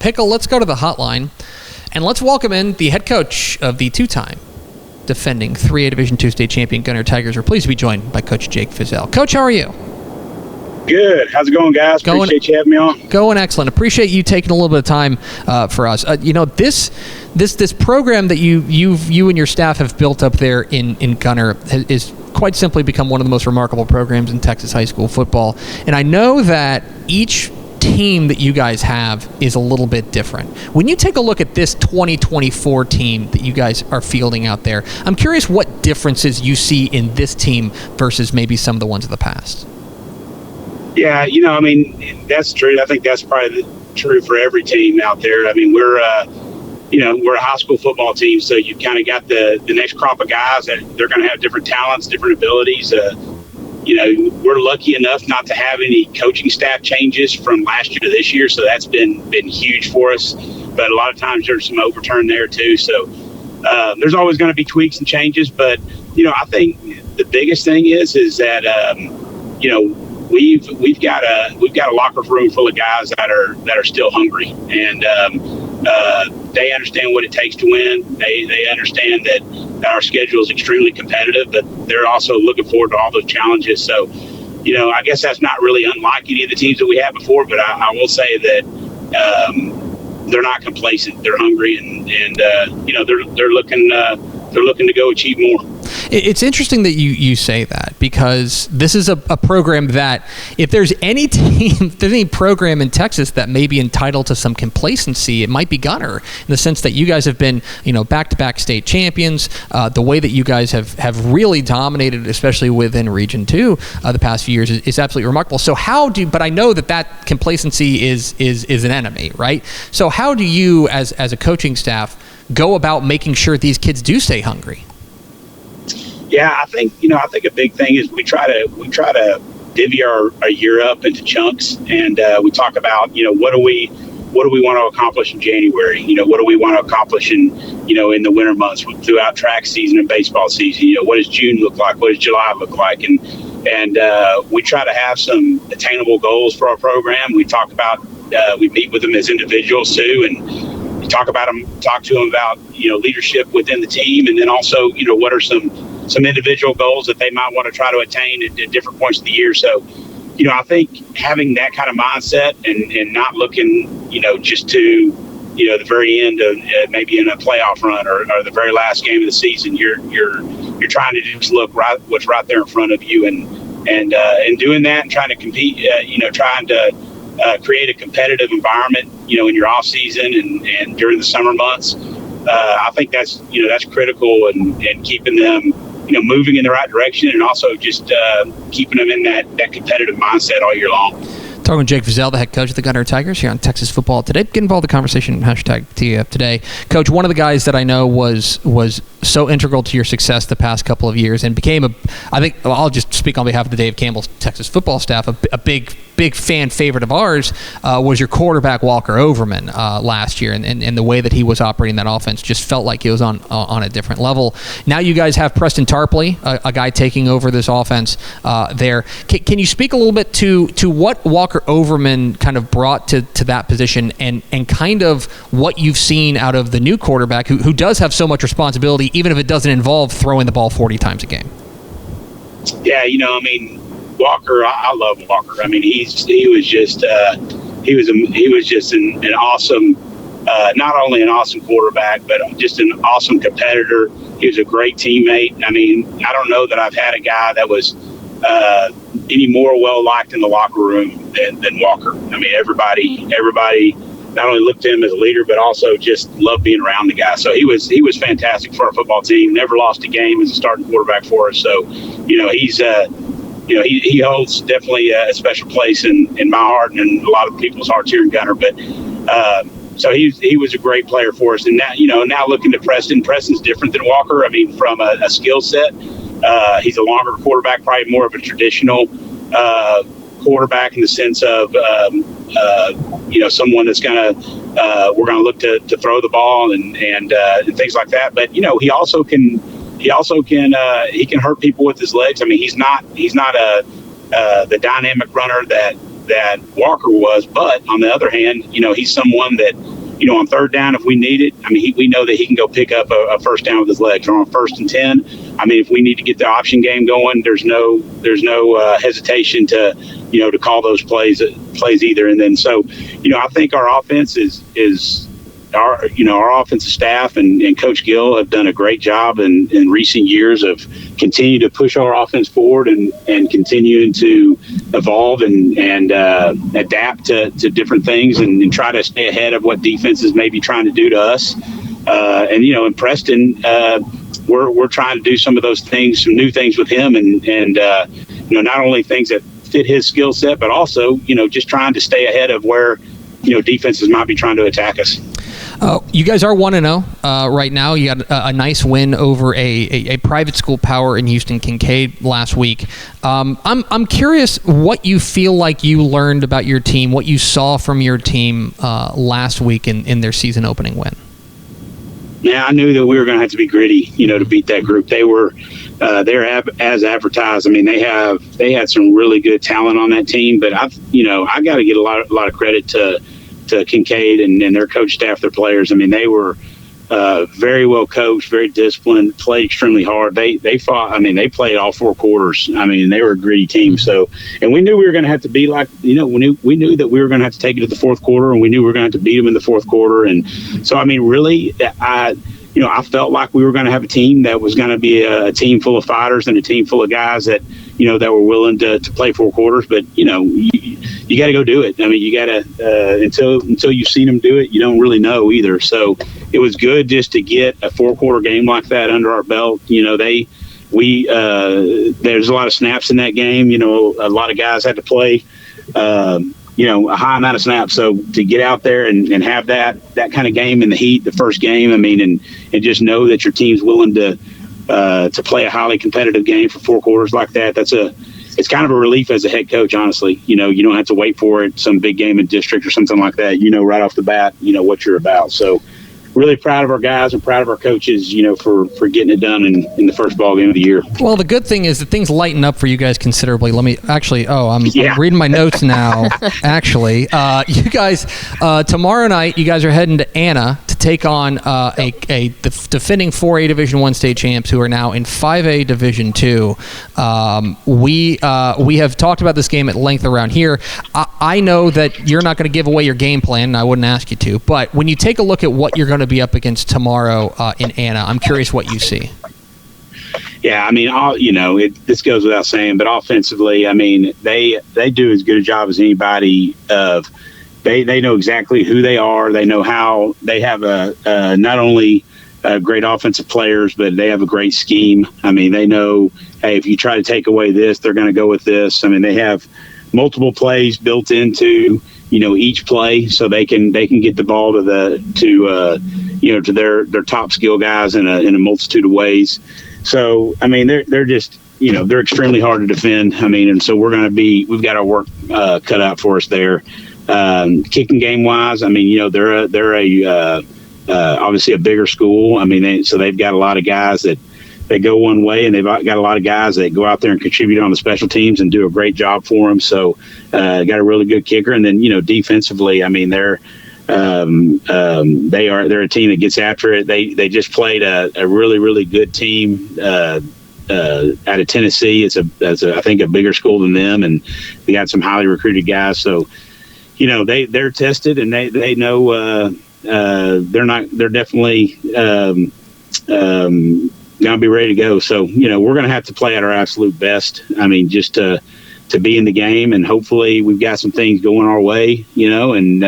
Hickle, let's go to the hotline, and let's welcome in the head coach of the two-time defending 3A Division II state champion Gunter Tigers. We're pleased to be joined by Coach Jake Fieszel. Coach, how are you? Good. How's it going, guys? Appreciate you having me on. Going excellent. Appreciate you taking a little bit of time for us. This program that you and your staff have built up there in Gunter is quite simply become one of the most remarkable programs in Texas high school football. And I know that each team that you guys have is a little bit different. When you take a look at this 2024 team that you guys are fielding out there, I'm curious what differences you see in this team versus maybe some of the ones of the past. Yeah, that's true. I think that's probably true for every team out there. I mean, we're a high school football team, so you kind of got the next crop of guys that they're going to have different talents, different abilities. We're lucky enough not to have any coaching staff changes from last year to this year, so that's been huge for us. But a lot of times there's some overturn there too. So there's always going to be tweaks and changes. But I think the biggest thing is that we've got a locker room full of guys that are still hungry, and they understand what it takes to win. They understand that our schedule is extremely competitive, but they're also looking forward to all those challenges. So, I guess that's not really unlike any of the teams that we had before, but I will say that they're not complacent. They're hungry, and they're looking to go achieve more. It's interesting that you say that, because this is a program that, if there's any team, if there's any program in Texas that may be entitled to some complacency, it might be Gunter, in the sense that you guys have been, back-to-back state champions. The way that you guys have really dominated, especially within Region 2 the past few years, is absolutely remarkable. So but I know that complacency is an enemy, right? So how do you, as a coaching staff, go about making sure these kids do stay hungry? Yeah, I think a big thing is we try to divvy our year up into chunks, and we talk about what do we want to accomplish in January? What do we want to accomplish in the winter months throughout track season and baseball season? What does June look like? What does July look like? And we try to have some attainable goals for our program. We talk about we meet with them as individuals too, and talk to them about leadership within the team, and then also what are some individual goals that they might want to try to attain at different points of the year. So, I think having that kind of mindset and not looking, just to, the very end of maybe in a playoff run or the very last game of the season, you're trying to just look right what's right there in front of you, and doing that and trying to compete, trying to create a competitive environment, in your off season and during the summer months. I think that's critical, and keeping them, moving in the right direction, and also just keeping them in that competitive mindset all year long. Talking with Jake Fieszel, the head coach of the Gunter Tigers here on Texas Football Today. Get involved in the conversation, #TF Today. Coach, one of the guys that I know was so integral to your success the past couple of years, and became I think I'll just speak on behalf of the Dave Campbell's Texas football staff, a big fan favorite of ours, was your quarterback Walker Overman last year, and the way that he was operating that offense just felt like he was on a different level. Now you guys have Preston Tarpley, a guy taking over this offense there. Can you speak a little bit to what Walker Overman kind of brought to that position, and kind of what you've seen out of the new quarterback who does have so much responsibility, even if it doesn't involve throwing the ball 40 times a game? Yeah, Walker, I love Walker. I mean, he was just an awesome, not only an awesome quarterback, but just an awesome competitor. He was a great teammate. I mean, I don't know that I've had a guy that was any more well liked in the locker room than Walker. I mean, everybody not only looked to him as a leader, but also just loved being around the guy. So he was fantastic for our football team. Never lost a game as a starting quarterback for us. So, he's he holds definitely a special place in my heart and in a lot of people's hearts here in Gunter. But so he was a great player for us. And now looking to Preston. Preston's different than Walker. I mean, from a skill set, he's a longer quarterback, probably more of a traditional quarterback in the sense of someone that's we're gonna look to throw the ball and things like that. But he also can hurt people with his legs. I mean, he's not the dynamic runner that Walker was, but on the other hand, he's someone that on third down, if we need it, I mean, we know that he can go pick up a first down with his legs. Or on 1st and 10, I mean, if we need to get the option game going, there's no hesitation to call those plays either. And then so, I think our offense is our offensive staff and Coach Gill have done a great job in recent years of continuing to push our offense forward and continuing to evolve and adapt to different things and try to stay ahead of what defenses may be trying to do to us. In Preston, we're trying to do some of those things, some new things with him, and not only things that fit his skill set, but also just trying to stay ahead of where defenses might be trying to attack us. You guys are 1-0 right now. You got a nice win over a private school power in Houston, Kincaid, last week. I'm curious what you feel like you learned about your team, what you saw from your team last week in their season opening win. Yeah, I knew that we were going to have to be gritty, to beat that group. They're as advertised. I mean, they had some really good talent on that team, but I got to get a lot of credit to Kincaid and their coach staff, their players. I mean, they were very well coached, very disciplined, played extremely hard. They fought. I mean, they played all 4 quarters. I mean, they were a gritty team. So, and we knew we were going to have to be like, we knew that we were going to have to take it to the 4th quarter, and we knew we were going to have to beat them in the 4th quarter. And so, I mean, really, I felt like we were going to have a team that was going to be a team full of fighters and a team full of guys that were willing to play 4 quarters. But you got to go do it. I mean, you got to until you've seen them do it, you don't really know either. So it was good just to get a 4-quarter game like that under our belt. There's a lot of snaps in that game. A lot of guys had to play. A high amount of snaps. So to get out there and have that kind of game in the heat, the first game, I mean, and just know that your team's willing to play a highly competitive game for 4 quarters like that, it's kind of a relief as a head coach, honestly. You don't have to wait for it, some big game in district or something like that. Right off the bat, what you're about. So really proud of our guys and proud of our coaches, for getting it done in the first ball game of the year. Well, the good thing is that things lighten up for you guys considerably. Let me actually. I'm reading my notes now. Actually, you guys tomorrow night, you guys are heading to Anna to take on the defending 4A Division I state champs who are now in 5A Division II. We have talked about this game at length around here. I know that you're not going to give away your game plan, and I wouldn't ask you to. But when you take a look at what you're going to be up against tomorrow in Anna, I'm curious what you see. Yeah, I mean, this goes without saying, but offensively, I mean, they do as good a job as anybody of. They know exactly who they are. They know how they have not only great offensive players, but they have a great scheme. I mean, they know, hey, if you try to take away this, they're going to go with this. I mean, they have multiple plays built into each play, so they can get the ball to their top skill guys in a multitude of ways. So I mean, they're just they're extremely hard to defend. I mean, and so we've got our work cut out for us there. Kicking game wise, I mean, they're obviously a bigger school. I mean, they've got a lot of guys that they go one way, and they've got a lot of guys that go out there and contribute on the special teams and do a great job for them. So got a really good kicker, and then defensively, I mean, they're a team that gets after it. They just played a really, really good team out of Tennessee. It's I think a bigger school than them, and they got some highly recruited guys. So they're tested, and they know they're definitely gonna be ready to go. So we're gonna have to play at our absolute best. I mean, just to be in the game, and hopefully we've got some things going our way. And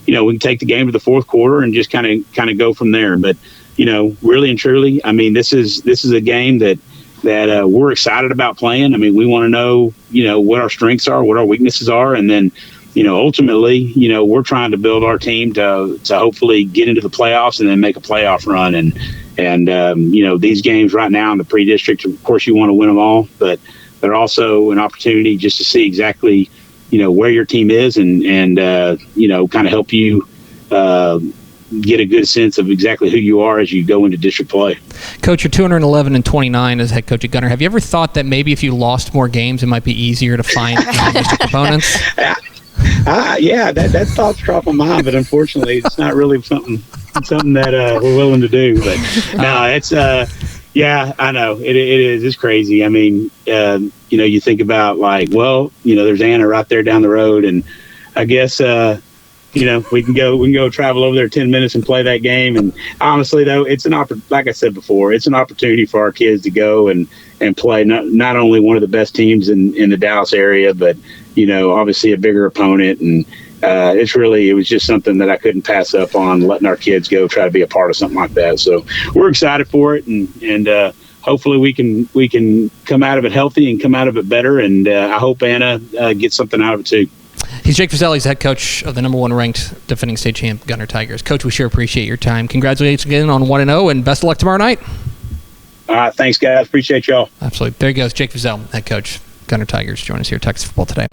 we can take the game to the 4th quarter and just kind of go from there. But really and truly, I mean, this is a game that we're excited about playing. I mean, we want to know what our strengths are, what our weaknesses are, and then ultimately, we're trying to build our team to hopefully get into the playoffs and then make a playoff run. And these games right now in the pre-district, of course, you want to win them all, but they're also an opportunity just to see exactly, where your team is and kind of help you get a good sense of exactly who you are as you go into district play. Coach, you're 211-29 as head coach at Gunter. Have you ever thought that maybe if you lost more games, it might be easier to find district opponents? Yeah, that thought's crossed my mind, but unfortunately, it's not really something that we're willing to do. But no, it's yeah, I know it is. It's crazy. I mean, you think about like, well, there's Anna right there down the road, and I guess we can go travel over there 10 minutes and play that game. And honestly, though, it's like I said before, it's an opportunity for our kids to go and play not only one of the best teams in the Dallas area, but obviously a bigger opponent. And it was just something that I couldn't pass up on, letting our kids go try to be a part of something like that. So we're excited for it, and hopefully we can come out of it healthy and come out of it better. And I hope Anna gets something out of it too. He's Jake Fieszel. He's the head coach of the number 1 ranked defending state champ Gunter Tigers. Coach, we sure appreciate your time. Congratulations again on 1-0, and best of luck tomorrow night. All right, thanks, guys. Appreciate y'all. Absolutely. There he goes, Jake Fieszel, head coach, Gunter Tigers. Join us here at Texas Football Today.